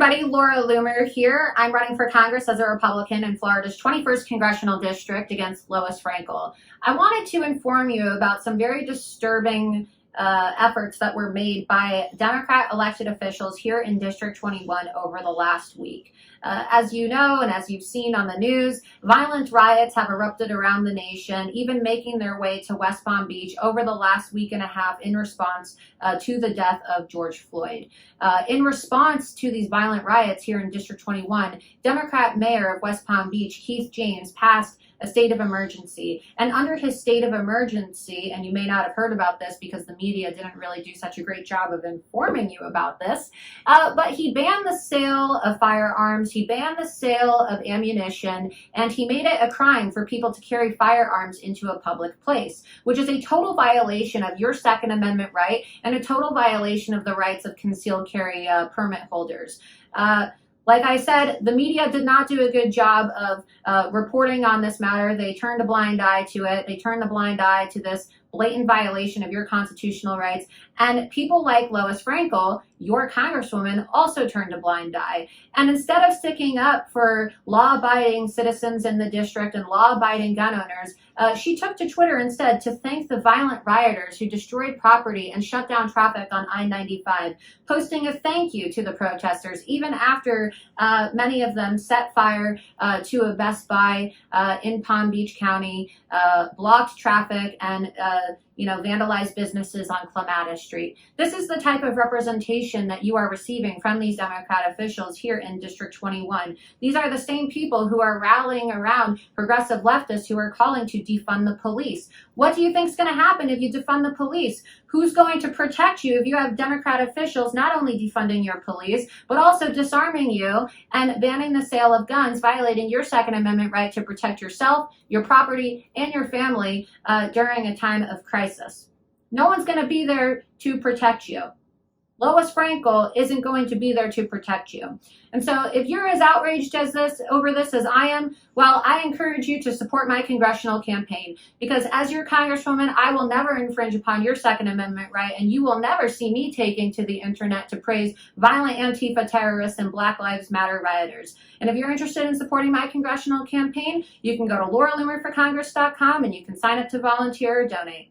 everybody, Laura Loomer here. I'm running for Congress as a Republican in Florida's 21st Congressional District against Lois Frankel. I wanted to inform you about some very disturbing efforts that were made by Democrat elected officials here in District 21 over the last week. As you know, and as you've seen on the news, violent riots have erupted around the nation, even making their way to West Palm Beach over the last week and a half in response to the death of George Floyd. In response to these violent riots here in District 21, Democrat Mayor of West Palm Beach, Keith James, passed a state of emergency. And under his state of emergency, and you may not have heard about this because the media didn't really do such a great job of informing you about this, but he banned the sale of firearms, he banned the sale of ammunition, and he made it a crime for people to carry firearms into a public place, which is a total violation of your Second Amendment right and a total violation of the rights of concealed carry permit holders. Like I said, the media did not do a good job of reporting on this matter. They turned a blind eye to it. They turned a blind eye to this blatant violation of your constitutional rights. And people like Lois Frankel, your Congresswoman, also turned a blind eye. And instead of sticking up for law-abiding citizens in the district and law-abiding gun owners, she took to Twitter instead to thank the violent rioters who destroyed property and shut down traffic on I-95, posting a thank you to the protesters, even after many of them set fire to a Best Buy in Palm Beach County, blocked traffic, and vandalized businesses on Clematis Street. This is the type of representation that you are receiving from these Democrat officials here in District 21. These are the same people who are rallying around progressive leftists who are calling to defund the police. What do you think is going to happen if you defund the police? Who's going to protect you if you have Democrat officials not only defunding your police, but also disarming you and banning the sale of guns, violating your Second Amendment right to protect yourself, your property, and your family during a time of crisis? No one's going to be there to protect you. Lois Frankel isn't going to be there to protect you. And so if you're as outraged over this as I am, well, I encourage you to support my congressional campaign, because as your Congresswoman, I will never infringe upon your Second Amendment right, and you will never see me taking to the internet to praise violent Antifa terrorists and Black Lives Matter rioters. And if you're interested in supporting my congressional campaign, you can go to lauraloomerforcongress.com and you can sign up to volunteer or donate.